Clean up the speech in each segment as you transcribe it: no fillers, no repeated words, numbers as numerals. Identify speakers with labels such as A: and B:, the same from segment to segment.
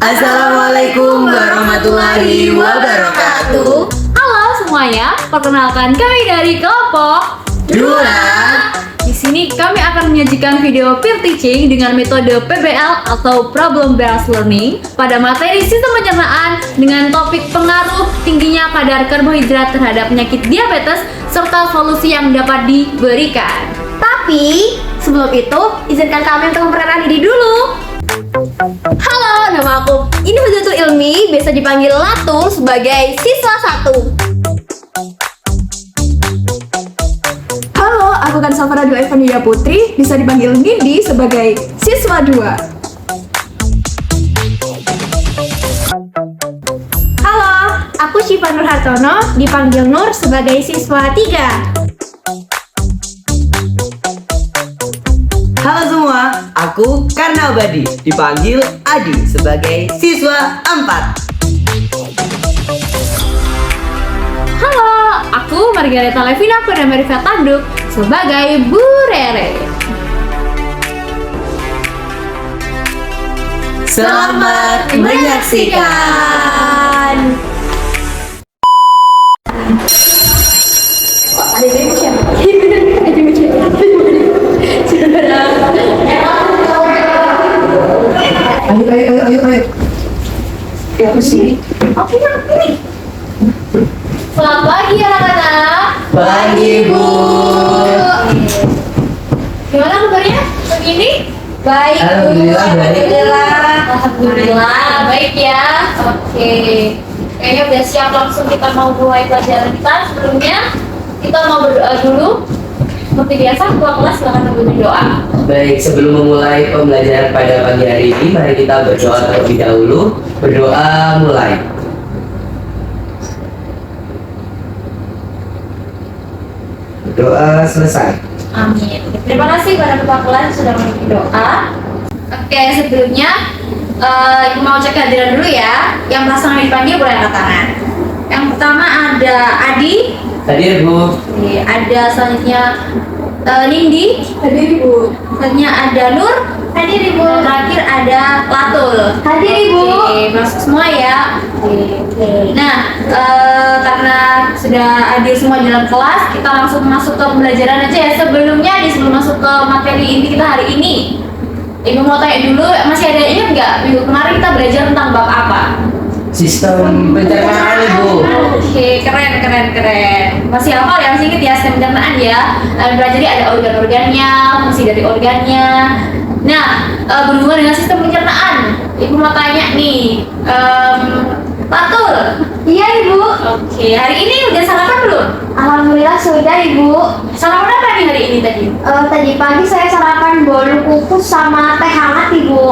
A: Assalamualaikum warahmatullahi wabarakatuh.
B: Halo semuanya, perkenalkan kami dari kelompok
A: Dua.
B: Di sini kami akan menyajikan video peer teaching dengan metode PBL atau Problem Based Learning pada materi sistem pencernaan dengan topik pengaruh tingginya kadar karbohidrat terhadap penyakit diabetes serta solusi yang dapat diberikan.
C: Tapi sebelum itu, izinkan kami untuk memperkenalkan diri dulu. Halo, nama aku Ini Betul Ilmi, biasa dipanggil Latul sebagai siswa 1.
D: Halo, aku kan Safara Dua Evania Putri, bisa dipanggil Nindi sebagai siswa 2.
C: Halo, aku Syifa Nur Hartono, dipanggil Nur sebagai siswa 3.
A: Halo semua, aku Karna Abadi, dipanggil Adi sebagai siswa 4.
B: Halo, aku Margareta Levina Purnamerifa Tanduk sebagai Bu Rere.
A: Selamat menyaksikan.
D: Ayo. Ya, apa sih?
B: Selamat pagi anak-anak.
A: Pagi Bu.
B: Gimana kabarnya pagi ini?
C: Baik,
A: Alhamdulillah, baik.
B: Alhamdulillah, baik ya. Oke, kayaknya udah siap langsung kita mau mulai pelajaran kita. Sebelumnya kita mau berdoa dulu. Seperti biasa, ketua kelas silakan membimbing doa.
A: Baik, sebelum memulai pembelajaran pada pagi hari ini, mari kita berdoa terlebih dahulu. Berdoa mulai. Berdoa selesai.
B: Amin. Terima kasih kepada ketua kelas yang sudah memimpin doa. Oke, sebelumnya Ibu mau cek kehadiran dulu ya. Yang pasangan dipanggil boleh angkat tangan. Yang pertama ada Adi.
A: Hadir Bu.
B: Oke, ada selanjutnya Nindi.
D: Hadir Bu.
B: Selanjutnya ada Nur.
C: hadir Ibu.
B: Dan terakhir ada Latul.
C: Hadir Ibu.
B: Oke, masuk semua ya. Oke. Nah, karena sudah hadir semua di dalam kelas, kita langsung masuk ke pembelajaran aja ya. Sebelumnya, sebelum masuk ke materi inti kita hari ini, Ibu mau tanya dulu, masih ada ingat nggak minggu kemarin kita belajar tentang bab apa?
A: Sistem pencernaan Ibu.
B: Oke, keren. Masih hafal ya, masih ingat ya sistem pencernaan ya. Belajar ada organ-organnya, fungsi dari organnya. Nah, berhubungan dengan sistem pencernaan, Ibu mau tanya nih, Latul.
C: Iya Ibu.
B: Oke, hari ini udah sarapan belum?
C: Alhamdulillah sudah Ibu.
B: Sarapan apa nih hari ini tadi?
C: Tadi pagi saya sarapan bolu kukus sama teh hangat Ibu.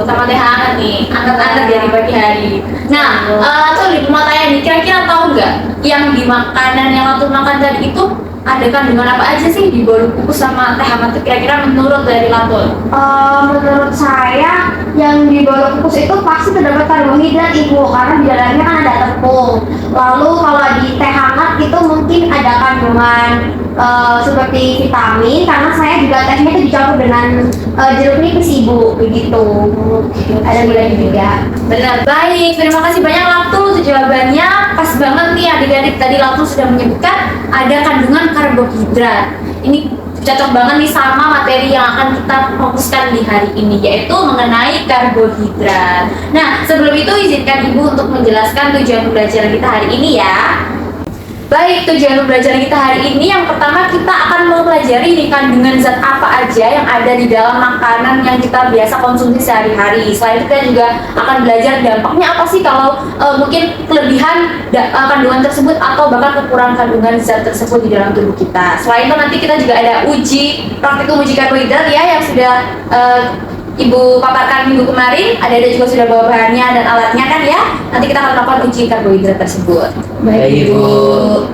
B: Sama teh hangat nih, anget-anget dari pagi hari. Nah, Latul, Ibu mau tanya nih, kira-kira tahu nggak yang di makanan yang Latul makan tadi itu ada kandungan apa aja sih di bolu kukus sama teh hangat? Kira-kira menurut dari Latul?
C: Menurut saya yang di bolu kukus itu pasti terdapat karbohidrat Ibu, karena di dalamnya kan ada tepung. Lalu kalau di teh hangat itu mungkin ada kandungan seperti vitamin, karena saya juga tehnya itu dicampur dengan jeruk nipis Ibu, begitu. Ada gulanya juga.
B: Benar, baik. Terima kasih banyak Latul untuk jawabannya. Pas banget nih adik-adik, tadi Latul sudah menyebutkan ada kandungan karbohidrat. Ini cocok banget nih sama materi yang akan kita fokuskan di hari ini, yaitu mengenai karbohidrat. Nah, sebelum itu izinkan Ibu untuk menjelaskan tujuan pembelajaran kita hari ini ya. Baik, tujuan pembelajaran kita hari ini yang pertama kita akan mempelajari nih kandungan zat apa aja yang ada di dalam makanan yang kita biasa konsumsi sehari-hari. Selain itu kita juga akan belajar dampaknya apa sih kalau mungkin kelebihan kandungan tersebut atau bahkan kekurangan kandungan zat tersebut di dalam tubuh kita. Selain itu nanti kita juga ada praktikum uji karbohidrat ya yang sudah Ibu paparkan minggu kemarin. Ada juga sudah bawa bahannya dan alatnya kan ya. Nanti kita akan melakukan uji karbohidrat tersebut.
A: Baik Bu.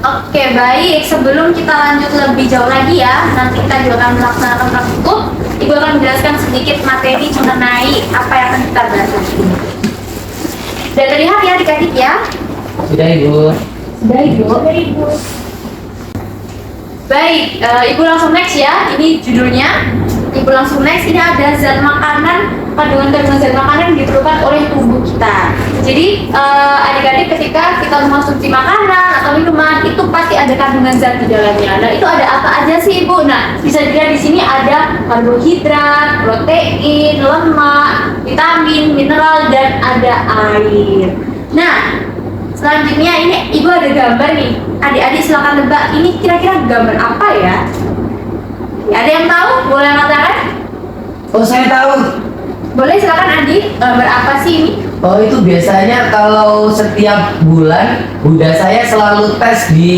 B: Oke, baik. Sebelum kita lanjut lebih jauh lagi ya, nanti kita juga akan melaksanakan praktikum. Ibu akan menjelaskan sedikit materi mengenai apa yang akan kita bahas hari ini. Sudah terlihat ya adik-adik ya?
A: Sudah Ibu.
B: Sudah Ibu. Baik, Ibu langsung next ya. Ini judulnya. Ibu langsung next. Ini ada zat makanan kandungan zat makanan yang diperlukan oleh tubuh kita. Jadi adik-adik ketika kita mengonsumsi makanan atau minuman itu pasti ada kandungan zat di dalamnya. Nah itu ada apa aja sih Ibu? Nah bisa dilihat di sini ada karbohidrat, protein, lemak, vitamin, mineral dan ada air. Nah selanjutnya ini Ibu ada gambar nih. Adik-adik silakan tebak ini kira-kira gambar apa ya? Ada yang tahu? Boleh mengatakan?
A: Oh saya tahu.
B: Boleh silakan Adi, gambar apa sih ini?
A: Oh itu biasanya kalau setiap bulan Bunda saya selalu tes di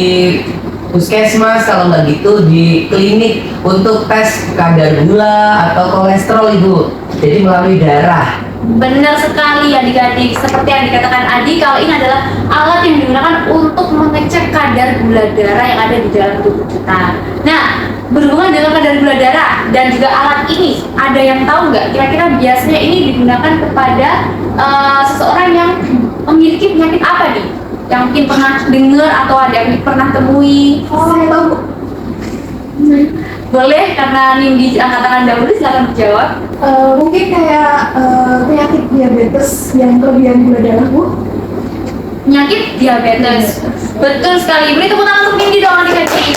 A: puskesmas, kalau nggak gitu di klinik untuk tes kadar gula atau kolesterol Ibu. Jadi melalui darah.
B: Benar sekali adik-adik, seperti yang dikatakan Adi, kalau ini adalah alat yang digunakan untuk mengecek kadar gula darah yang ada di dalam tubuh kita. Nah, berhubungan dengan kadar gula darah dan juga alat ini, ada yang tahu nggak kira-kira biasanya ini digunakan kepada seseorang yang memiliki penyakit apa nih? Yang mungkin pernah dengar atau ada yang pernah temui?
C: Oh, saya tahu.
B: Boleh, karena Nindi angkat tangan dahulu, silakan menjawab.
D: Mungkin kayak penyakit diabetes yang kelebihan gula darah, Bu.
B: Penyakit diabetes. Betul sekali. Beri tepuk tangan untuk Nindi dong adik-adik.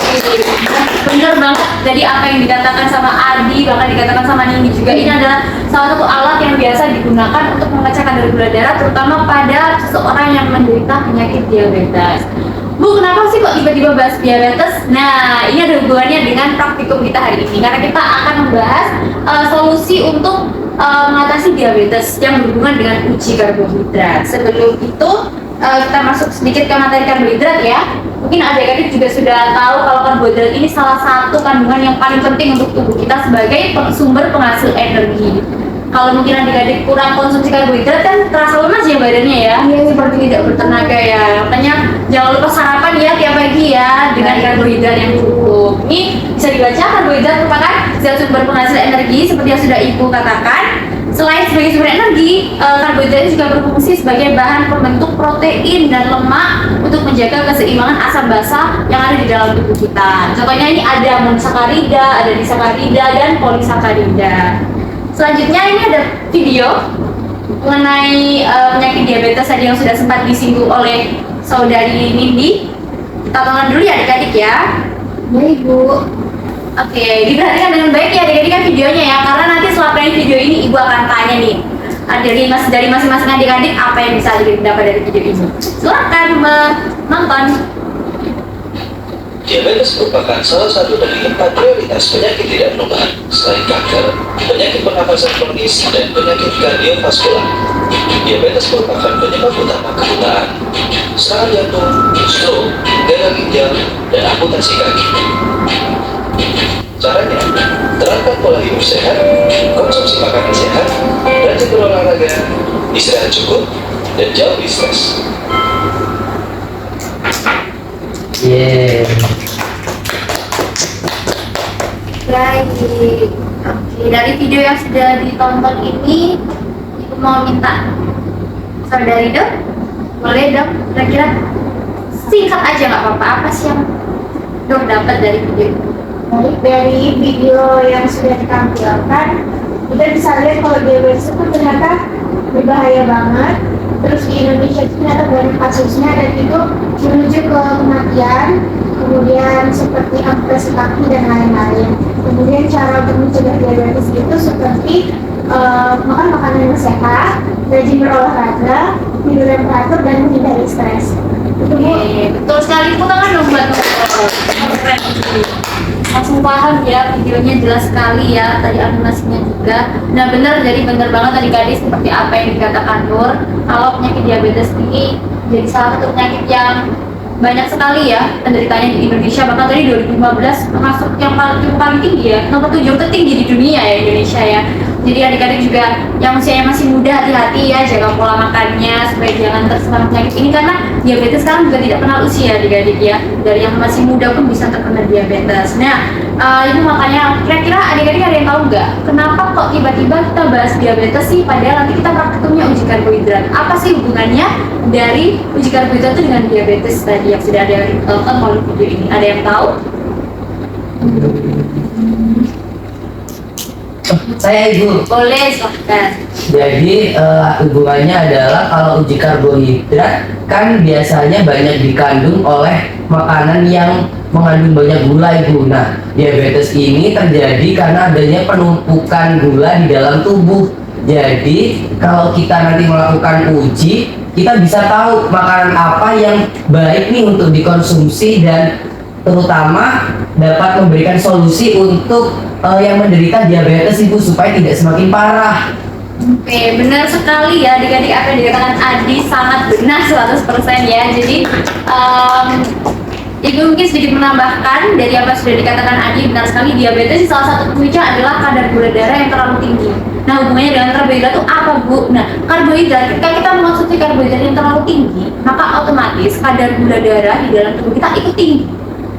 B: Bener banget. Jadi apa yang dikatakan sama Adi, bahkan dikatakan sama Nindi juga, ini adalah salah satu alat yang biasa digunakan untuk mengecek kadar gula darah, terutama pada seseorang yang menderita penyakit diabetes. Bu, kenapa sih kok tiba-tiba bahas diabetes? Nah, ini ada hubungannya dengan praktikum kita hari ini, karena kita akan membahas solusi untuk mengatasi diabetes yang berhubungan dengan uji karbohidrat. Sebelum itu, kita masuk sedikit ke materi karbohidrat ya. Mungkin adik-adik juga sudah tahu kalau karbohidrat ini salah satu kandungan yang paling penting untuk tubuh kita sebagai sumber penghasil energi. Kalau mungkin adik-adik kurang konsumsi karbohidrat kan terasa lemas ya badannya ya, seperti tidak bertenaga ya. Makanya jangan lupa sarapan ya tiap pagi ya dengan karbohidrat yang cukup. Ini bisa dibaca, karbohidrat merupakan zat sumber penghasil energi seperti yang sudah Ibu katakan. Selain sebagai sumber energi, karbohidrat juga berfungsi sebagai bahan pembentuk protein dan lemak untuk menjaga keseimbangan asam basa yang ada di dalam tubuh kita. Contohnya ini ada monosakarida, ada disakarida, dan polisakarida. Selanjutnya ini ada video mengenai penyakit diabetes tadi yang sudah sempat disinggung oleh saudari Nindi. Kita tonton dulu ya adik-adik ya.
C: Ya Ibu.
B: Oke, diperhatikan dengan baik ya adik-adik kan videonya ya, karena nanti setelah playing video ini Ibu akan tanya nih dari masing-masing adik-adik apa yang bisa adik-adik dapat dari video ini. Silakan menonton.
E: Diabetes merupakan salah satu dari 4 prioritas penyakit tidak menular selain kanker, penyakit pernapasan kronis, dan penyakit kardiovaskular. Diabetes merupakan penyebab utama kebutaan, serangan jantung, stroke, gagal ginjal, dan amputasi kaki. Caranya, terapkan pola hidup sehat, konsumsi makanan sehat, rajin berolahraga, istirahat cukup, dan jauhi stres.
B: Baik. Oke, dari video yang sudah ditonton ini, Ibu mau minta saudari dong, boleh dong, kira-kira singkat aja nggak apa-apa, apa sih yang dong dapat dari video ini?
C: Baik, dari video yang sudah ditampilkan, kita bisa lihat kalau diabetes itu ternyata berbahaya banget. Terus di Indonesia itu ternyata banyak kasusnya dan itu menuju ke kematian, kemudian seperti amputasi kaki dan lain-lain. Kemudian cara untuk mencegah diabetes itu seperti makan makanan yang sehat, rajin berolahraga, tidur yang teratur, dan menghindari stres. Itu Bu.
B: Betul sekali, tepuk tangan dong buat keren. Langsung paham ya, videonya jelas sekali ya, tadi animasinya juga. Nah benar, jadi benar banget tadi gadis seperti apa yang dikatakan Nur, kalau penyakit diabetes ini jadi salah satu penyakit yang banyak sekali ya penderitanya di Indonesia. Bahkan tadi 2015 termasuk yang paling tinggi ya, nomor 7 tertinggi di dunia ya Indonesia ya. Jadi adik-adik juga yang usianya masih muda, hati-hati ya, jaga pola makannya supaya jangan terserang penyakit ini, karena diabetes sekarang juga tidak kenal usia adik-adik ya. Dari yang masih muda pun bisa terkena diabetes. Nah, itu makanya kira-kira adik-adik ada yang tahu nggak kenapa kok tiba-tiba kita bahas diabetes sih, padahal nanti kita praktikumnya uji karbohidrat. Apa sih hubungannya dari uji karbohidrat itu dengan diabetes tadi yang sudah ada yang tonton melalui video ini? Ada yang tahu?
A: Saya Ibu.
B: Boleh, silahkan.
A: Jadi hubungannya adalah kalau uji karbohidrat kan biasanya banyak dikandung oleh makanan yang mengandung banyak gula Ibu. Nah, diabetes ini terjadi karena adanya penumpukan gula di dalam tubuh. Jadi kalau kita nanti melakukan uji, kita bisa tahu makanan apa yang baik nih untuk dikonsumsi dan terutama dapat memberikan solusi untuk yang menderita diabetes Ibu supaya tidak semakin parah.
B: Oke, benar sekali ya adik-adik, apa yang dikatakan Adi sangat benar 100% ya. Jadi Ibu mungkin sedikit menambahkan dari apa yang sudah dikatakan Adi, benar sekali diabetes salah satu pemicu adalah kadar gula darah yang terlalu tinggi. Nah, hubungannya dengan karbohidrat itu apa Bu? Nah, karbohidrat, ketika kita mengonsumsi karbohidrat yang terlalu tinggi, maka otomatis kadar gula darah di dalam tubuh kita ikut tinggi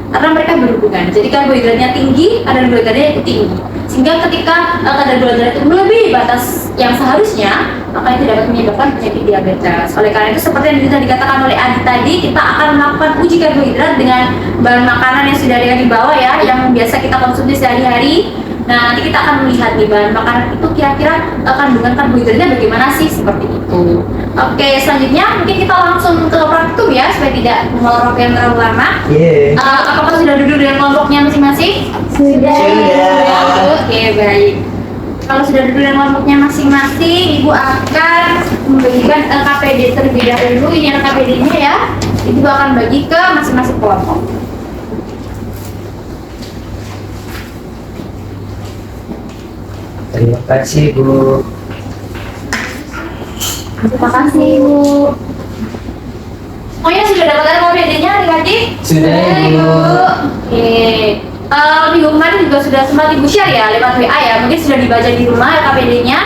B: karena mereka berhubungan. Jadi karbohidratnya tinggi, kadar gula darahnya ikut tinggi. Sehingga ketika kadar gula darah itu melebihi batas yang seharusnya, maka itu dapat menyebabkan penyakit diabetes. Oleh karena itu, seperti yang sudah dikatakan oleh Adi tadi, kita akan melakukan uji karbohidrat dengan bahan makanan yang sudah ada di bawah ya, yang biasa kita konsumsi sehari-hari. Nah, nanti kita akan melihat nih bahan makanan itu kira-kira kandungan karbohidratnya bagaimana sih, seperti itu. Oke, selanjutnya mungkin kita langsung ke praktikum ya, supaya tidak melorot yang terlalu lama. Apakah sudah duduk dengan kelompoknya masing-masing?
C: Sudah.
B: Oke, baik. Kalau sudah duduk dengan kelompoknya masing-masing, Ibu akan membagikan LKPD terlebih dahulu. Ini LKPD-nya ya. Ibu akan bagi ke masing-masing kelompok.
A: Terima kasih Bu.
C: Terima kasih Ibu.
B: Semuanya sudah dapat LKPD-nya adik-adik?
A: Sudah, Ibu.
B: Oke. Minggu kemarin juga sudah sempat Ibu share ya lewat WA ya. Mungkin sudah dibaca di rumah LKPD-nya.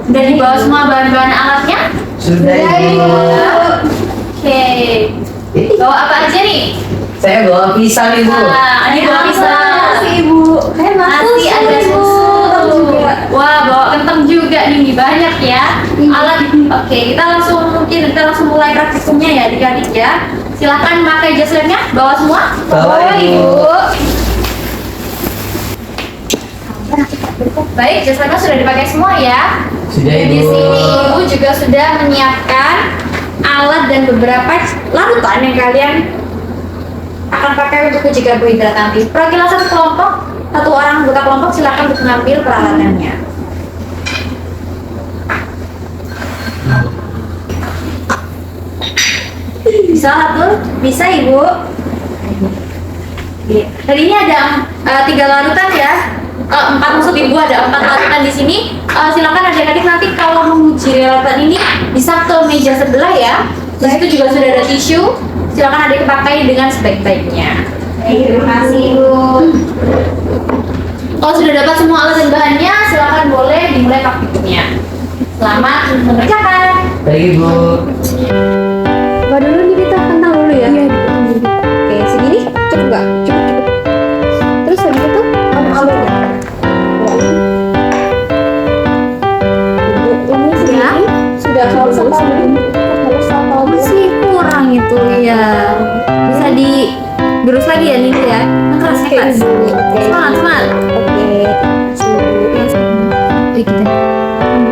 B: Sudah dibawa semua bahan-bahan alatnya?
A: Sudah Ibu.
B: Oke. Bawa apa aja nih?
A: Saya bawa pisang Ibu.
B: Adi bawa pisang.
C: Makasih Ibu.
B: Nasi ada susu. Wah, bawa kentang juga nih, banyak ya. Alat. Oke, kita langsung mulai praktikumnya ya adik-adik ya. Silahkan pakai jas labnya, bawa semua.
A: Bawa, Ibu.
B: Baik, jas labnya sudah dipakai semua ya.
A: Sudah
B: Di
A: Ibu.
B: sini Ibu juga sudah menyiapkan alat dan beberapa larutan yang kalian akan pakai untuk uji karbohidrat nanti. Perwakilan satu kelompok, satu orang anggota kelompok silakan untuk mengambil peralatannya. Bisa atur? Bisa Ibu. Tadi ini ada 3 larutan ya. 4 maksud Ibu, ada 4 larutan di sini. Silakan adik-adik nanti kalau menguji larutan ini bisa ke meja sebelah ya. Di situ juga sudah ada tisu. Silakan adik pakai dengan sebaik-baiknya.
C: Terima kasih Ibu.
B: Kalau sudah dapat semua alat dan bahannya, silakan boleh dimulai praktikumnya. Selamat mengerjakan.
A: Baik Ibu.
C: Coba dulu nih kita kentang dulu ya. Iya. Oke, segini cukup nggak? Cukup. Terus habis itu alur-alurnya. Ini segini sudah selesai.
B: Masih kurang itu ya. Bisa digerus lagi ya Nini ya. Keras keras. Semangat semangat.
C: Oke.
B: Kita.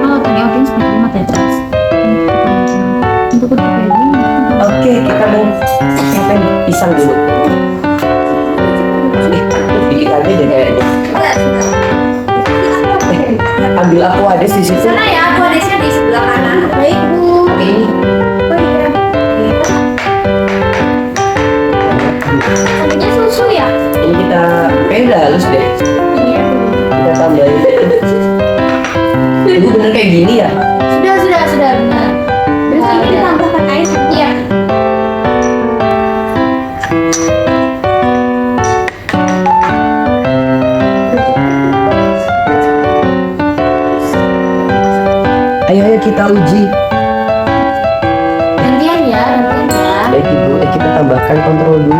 B: Kalau tadi audiens seperti mata terus. Untuk
A: Oke, kita mau siapin pisang dulu. Sedikit aja deh kayaknya. Ambil aku ada di situ.
B: sana ya, aku ada di sebelah kanan.
C: Baik Bu.
A: Ini.
C: Oh iya.
B: Ini susu ya.
A: Ini kita kayaknya udah halus deh.
B: Iya.
A: Kita tambahin. Ibu bener kayak gini ya?
B: Sudah benar.
C: Terus ini
B: Udah.
C: ditambahkan air.
B: Iya.
A: Ayo kita uji.
B: Gantian ya.
A: Baik Ibu, kita tambahkan kontrol dulu.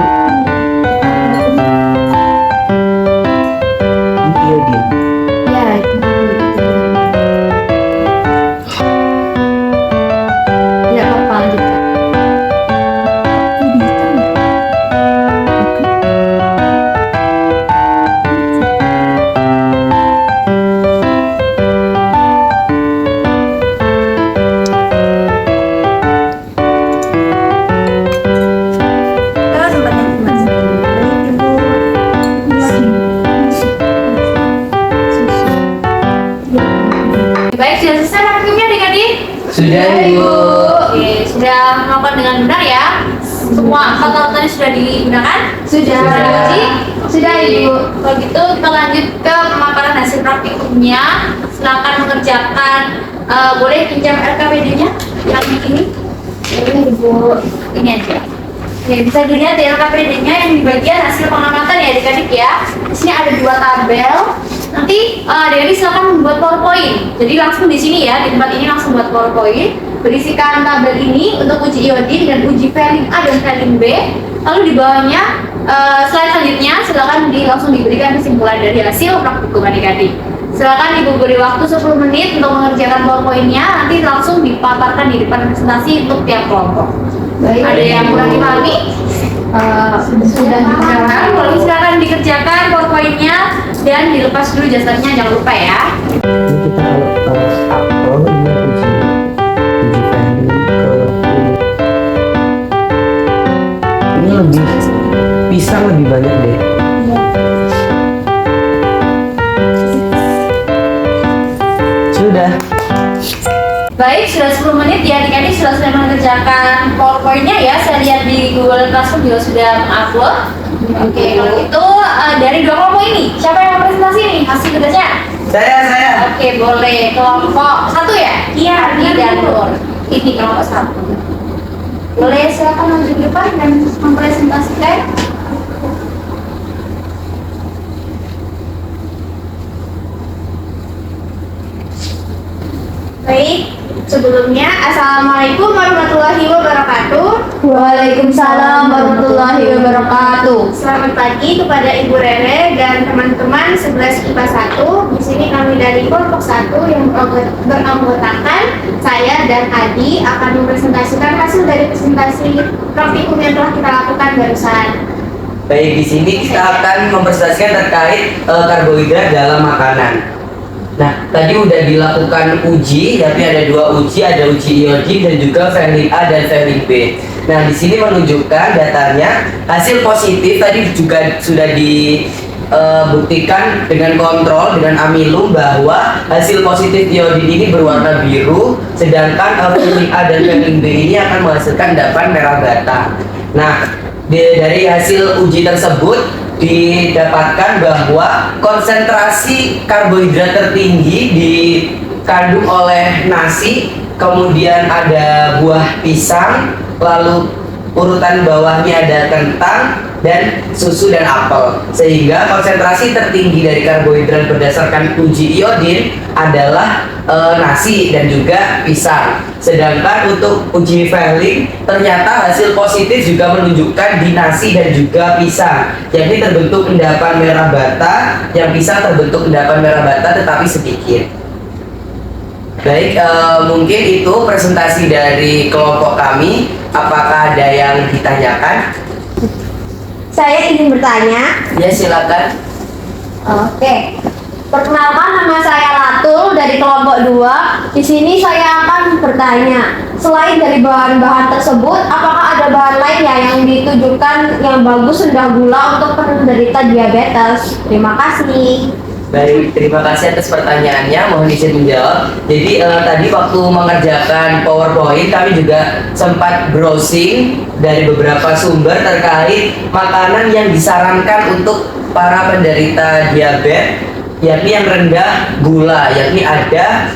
A: Ini iodin.
B: Ya. Tidak apa-apa lanjutkan. selesai praktikumnya adik-adik?
A: Sudah Ibu.
B: Oke, sudah melakukan dengan benar ya? Semua 4 alat tadi sudah digunakan?
C: Sudah.
B: diuji?
C: Sudah, Ibu.
B: Kalau gitu kita lanjut ke pemaparan hasil praktikumnya. Silakan mengerjakan. Boleh pinjam RKPD-nya yang ini?
C: Ini, Ibu.
B: Ini aja. Oke, bisa dilihat di LKPD-nya yang di bagian hasil pengamatan ya adik-adik ya. Di sini ada 2 tabel. Nanti adik-adik silakan membuat PowerPoint. Jadi langsung di sini ya, di tempat ini langsung buat PowerPoint. Berisikan tabel ini untuk uji iodin dan uji valin A dan valin B. Lalu di bawahnya slide selanjutnya silakan langsung diberikan kesimpulan dari hasil praktikum adik-adik. Silakan Ibu beri waktu 10 menit untuk mengerjakan PowerPoint-nya. Nanti langsung dipaparkan di depan presentasi untuk tiap kelompok.
C: Baik.
B: Ada yang kurang dipahami?
C: Sudah
B: Silakan, kalau silakan dikerjakan PowerPoint-nya dan dilepas dulu jasanya, jangan lupa ya.
A: Ini kita kalau upload ini uji value ini lebih pisang lebih banyak deh. Sudah.
B: Baik, sudah 10 menit ya adik-adik sudah mengerjakan PowerPoint-nya ya. Saya lihat di Google Classroom juga sudah mengupload. Oke, kalau itu dari 2 kelompok ini, siapa yang mau presentasi nih hasil tugasnya?
A: Saya.
B: Oke, boleh. Kelompok 1 ya? Iya, Ardi dan Nur. Ini kelompok 1. Boleh silakan maju ke depan dan mempresentasikan. Baik, sebelumnya Assalamualaikum warahmatullahi wabarakatuh.
C: Waalaikumsalam warahmatullahi wabarakatuh.
B: Selamat pagi kepada Ibu Rere dan teman-teman 11 IPA 1. Di sini kami dari kelompok 1 yang beranggotakan saya dan Adi akan mempresentasikan hasil dari presentasi praktikum yang telah kita lakukan barusan.
A: Baik, di sini kita akan mempresentasikan terkait karbohidrat dalam makanan. Nah, tadi udah dilakukan uji, tapi ada 2 uji, ada uji iodin dan juga valin A dan valin B. Nah, di sini menunjukkan datanya hasil positif tadi juga sudah dibuktikan dengan kontrol dengan amilum bahwa hasil positif iodin ini berwarna biru, sedangkan valin A dan valin B ini akan menghasilkan endapan merah bata. Nah, dari hasil uji tersebut didapatkan bahwa konsentrasi karbohidrat tertinggi dikandung oleh nasi, kemudian ada buah pisang, lalu urutan bawahnya ada kentang dan susu dan apel. Sehingga konsentrasi tertinggi dari karbohidrat berdasarkan uji iodin adalah nasi dan juga pisang. Sedangkan untuk uji valin ternyata hasil positif juga menunjukkan di nasi dan juga pisang, yakni terbentuk endapan merah bata, yang pisang terbentuk endapan merah bata tetapi sedikit. Baik, mungkin itu presentasi dari kelompok kami. Apakah ada yang ditanyakan?
C: Saya ingin bertanya.
A: Ya, silakan.
C: Oke. Perkenalkan, nama saya Latul dari kelompok 2. Di sini saya akan bertanya, selain dari bahan-bahan tersebut, apakah ada bahan lain ya yang ditujukan yang bagus rendah gula untuk penderita diabetes? Terima kasih.
A: Baik, terima kasih atas pertanyaannya. Mohon izin menjawab. Jadi tadi waktu mengerjakan PowerPoint kami juga sempat browsing dari beberapa sumber terkait makanan yang disarankan untuk para penderita diabetes, yakni yang rendah gula, yakni ada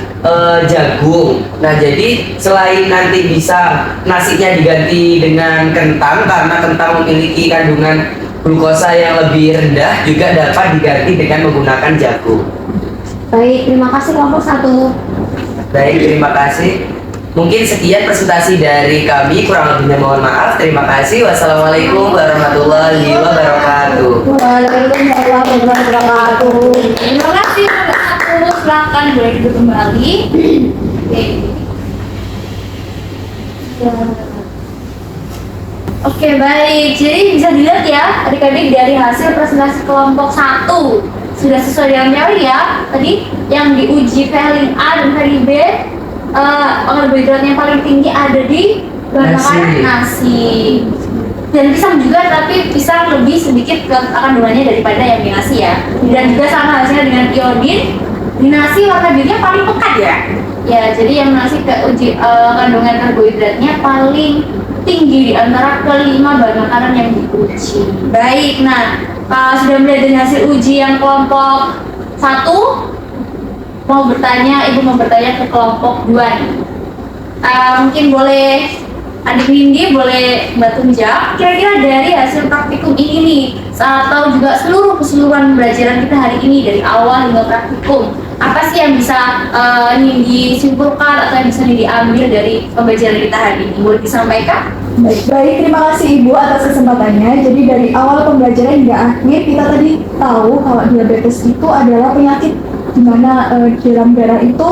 A: jagung. Nah, jadi selain nanti bisa nasinya diganti dengan kentang karena kentang memiliki kandungan glukosa yang lebih rendah, juga dapat diganti dengan menggunakan jagung.
C: Baik, terima kasih kelompok 1.
A: Baik, terima kasih. Mungkin sekian presentasi dari kami, kurang lebihnya mohon maaf. Terima kasih. Wassalamualaikum warahmatullahi wabarakatuh.
C: Waalaikumsalam warahmatullahi wabarakatuh.
B: Terima kasih kelompok 1. Silakan boleh duduk kembali. Oke, baik. Jadi bisa dilihat ya adik-adik dari hasil presentasi kelompok 1 sudah sesuai dengan teori ya. Tadi yang diuji valin A dan valin B, karbohidrat yang paling tinggi ada di bahan makanan nasi. Dan pisang juga, tapi pisang lebih sedikit kandungannya daripada yang di nasi ya. Dan juga sama hasilnya dengan iodin. Di nasi warna birunya paling pekat ya. Ya, jadi yang nasi kandungan karbohidratnya paling tinggi di antara kelima bahan makanan yang diuji. Baik, nah sudah melihat dari hasil uji yang kelompok 1, ibu mau bertanya ke kelompok 2 nih. Mungkin boleh adik Windy boleh bantu menjawab kira-kira dari hasil praktikum ini nih atau juga seluruh keseluruhan pembelajaran kita hari ini dari awal hingga praktikum, apa sih yang bisa disimpulkan atau yang bisa diambil dari pembelajaran kita hari ini? Boleh disampaikan?
D: Baik, terima kasih Ibu atas kesempatannya. Jadi dari awal pembelajaran hingga akhir kita tadi tahu kalau diabetes itu adalah penyakit di mana dalam darah itu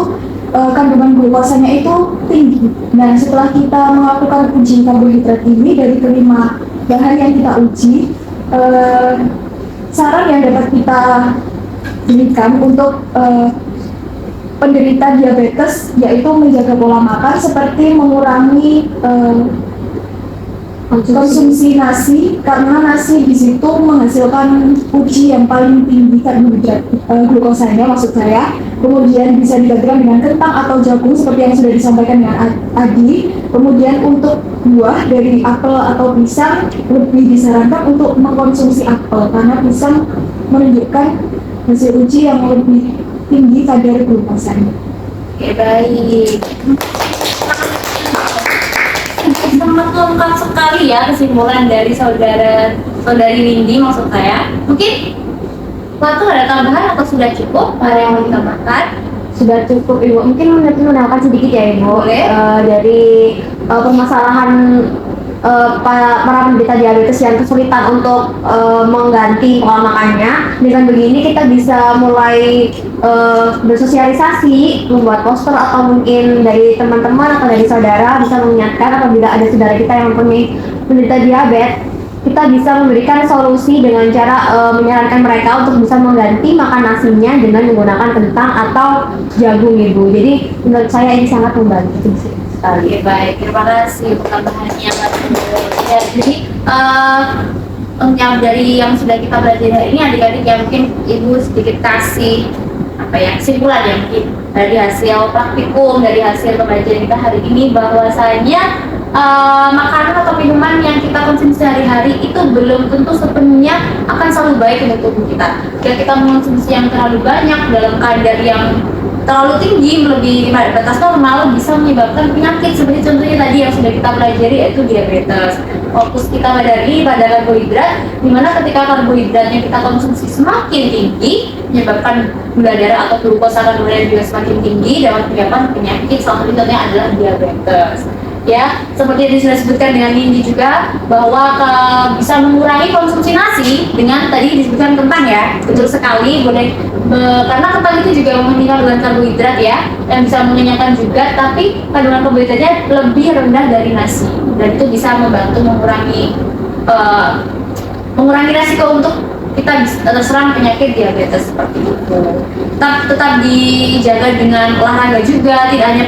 D: kandungan glukosanya itu tinggi. Nah, setelah kita melakukan uji karbohidrat ini dari kelima bahan yang kita uji, saran yang dapat kita berikan untuk penderita diabetes yaitu menjaga pola makan seperti mengurangi konsumsi nasi, karena nasi di situ menghasilkan uji yang paling tinggi karbohidrat glukosanya maksud saya. Kemudian bisa digantikan dengan kentang atau jagung seperti yang sudah disampaikan dengan Adi. Kemudian untuk buah dari apel atau pisang lebih disarankan untuk mengkonsumsi apel karena pisang menunjukkan hasil uji yang lebih tinggi kadar glukosanya.
B: Oke, baik. Sangat lengkap sekali ya kesimpulan dari saudari Windy maksud saya. Mungkin waktu ada tambahan atau sudah cukup ada yang mau ditambahkan?
C: Sudah cukup Ibu. Mungkin menambahkan sedikit ya Ibu.
B: Boleh.
C: Dari permasalahan para penderita diabetes yang kesulitan untuk mengganti pola makannya. Dengan begini kita bisa mulai bersosialisasi, membuat poster atau mungkin dari teman-teman atau dari saudara bisa mengingatkan apabila ada saudara kita yang mempunyai penderita diabetes, kita bisa memberikan solusi dengan cara menyarankan mereka untuk bisa mengganti makan nasinya dengan menggunakan kentang atau jagung Ibu. Jadi menurut saya ini sangat membantu sekali.
B: Baik, terima kasih untuk tambahannya Mbak. Ya, jadi yang dari yang sudah kita belajar hari ini adik-adik ya mungkin Ibu sedikit kasih kesimpulan ya mungkin dari hasil praktikum, dari hasil pembelajaran kita hari ini bahwasanya makanan atau minuman yang kita konsumsi sehari-hari itu belum tentu sepenuhnya akan selalu baik untuk tubuh kita. Jika kita mengonsumsi yang terlalu banyak dalam kadar yang terlalu tinggi melebihi batas normal bisa menyebabkan penyakit seperti contohnya tadi yang sudah kita pelajari yaitu diabetes. Fokus kita pada karbohidrat, dimana ketika karbohidratnya kita konsumsi semakin tinggi menyebabkan gula darah atau glukosa kandungan juga semakin tinggi dapat menyebabkan penyakit salah satu contohnya adalah diabetes. Ya, seperti yang sudah disebutkan dengan Windy juga bahwa bisa mengurangi konsumsi nasi dengan tadi disebutkan kentang ya, betul sekali boleh karena kentang itu juga memiliki kandungan karbohidrat ya yang bisa mengenyangkan juga, tapi kandungan karbohidratnya lebih rendah dari nasi dan itu bisa membantu mengurangi resiko untuk kita terserang penyakit diabetes seperti itu. Tetap dijaga dengan olahraga juga, tidak hanya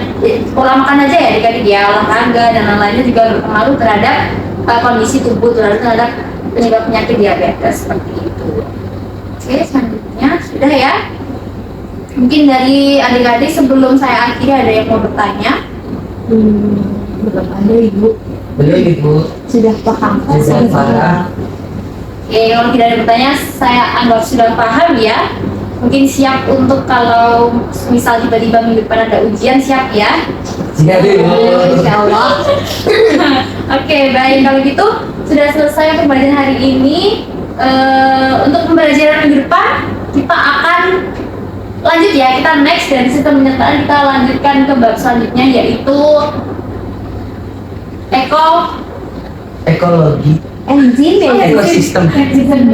B: pola makan aja ya adik-adik ya, olahraga dan lain-lainnya juga berpengaruh terhadap kondisi tubuh terhadap penyebab penyakit diabetes seperti itu. Oke, selanjutnya sudah ya. Mungkin dari adik-adik sebelum saya akhiri ada yang mau bertanya?
C: Belum ada Ibu.
A: Belum Ibu.
C: Sudah paham.
A: Sudah paham.
B: Oke, kalau tidak ada pertanyaan, saya anggap sudah paham ya. Mungkin siap untuk kalau misal tiba-tiba minggu depan ada ujian, siap ya?
A: Siap Ibu.
B: Insya Allah. Oke, baik kalau gitu sudah selesai pembelajaran hari ini. Untuk pembelajaran minggu depan kita akan lanjut ya, kita next dari sistem penyertaan kita lanjutkan ke bab selanjutnya yaitu
A: ekologi.
C: Enzim ya?
A: Ekosistem.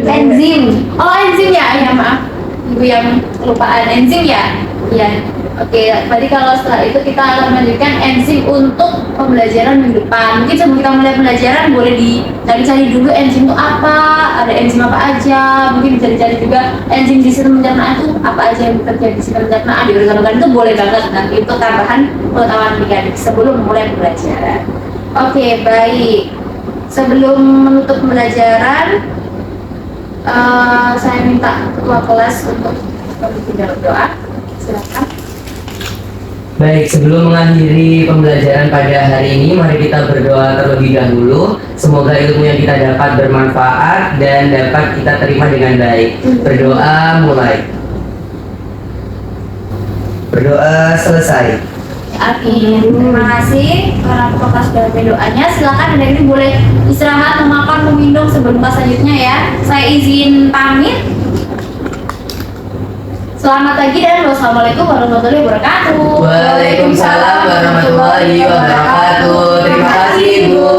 C: Enzim.
B: Oh enzim ya maaf Ibu yang kelupaan enzim ya. Iya. Oke, berarti kalau setelah itu kita akan melanjutkan enzim untuk pembelajaran minggu depan. Mungkin sebelum kita mulai pembelajaran boleh dicari-cari dulu enzim itu apa, ada enzim apa aja. Mungkin dicari-cari juga enzim di sistem pencernaan itu apa aja yang bekerja di sistem pencernaan di organ-organ itu boleh banget. Nanti itu tambahan pengetahuan adik-adik sebelum mulai pembelajaran. Oke, baik. Sebelum menutup pembelajaran, saya minta ketua kelas untuk memimpin dalam doa. silakan.
A: Baik, sebelum mengakhiri pembelajaran pada hari ini, mari kita berdoa terlebih dahulu. Semoga ilmu yang kita dapat bermanfaat dan dapat kita terima dengan baik. Berdoa mulai. Berdoa selesai.
B: Amin. Terima kasih karena Bapak sudah berdoanya. Silakan Anda ini boleh istirahat, memakan, meminum sebelum kelas selanjutnya ya. Saya izin pamit. Selamat pagi dan wassalamualaikum warahmatullahi wabarakatuh.
A: Waalaikumsalam warahmatullahi wabarakatuh. Terima kasih, Bu.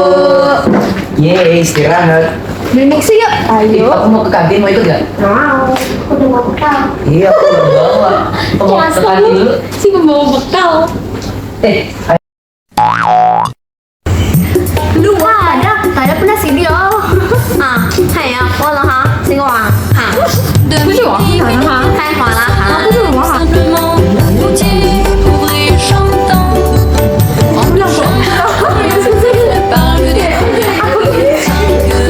A: Yeay, istirahat.
D: Klinik sih yuk.
A: Ih, aku mau ke kantin, mau ikut gak?
C: Mau, aku udah mau bekal.
A: Iya, aku udah bawa. Aku mau ke kantin dulu.
B: Si membawa bekal.
A: Ayo.
C: Lu ada pernah sih dia. Ah, hai ya, 我了哈，辛苦啊，哈，不是我，太好了哈，不是我哈。
F: Simplement routier, ouvrier chantant. En parle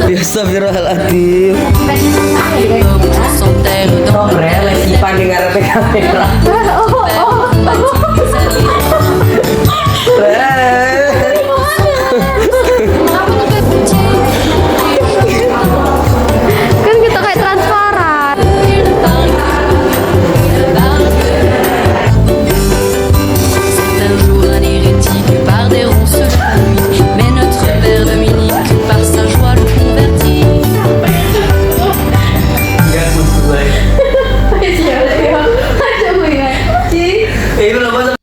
F: des
A: Astagfirullahaladzim.
F: sans terre dans
A: Sore, lagi pagi ngarepe kamera.
C: Kan kita kayak transparan.
F: C'est un jour un hérétique par des ronces la nuit. Mais notre père Dominique par sa joie le convertit.
A: Enggak sesuai. Itu loh,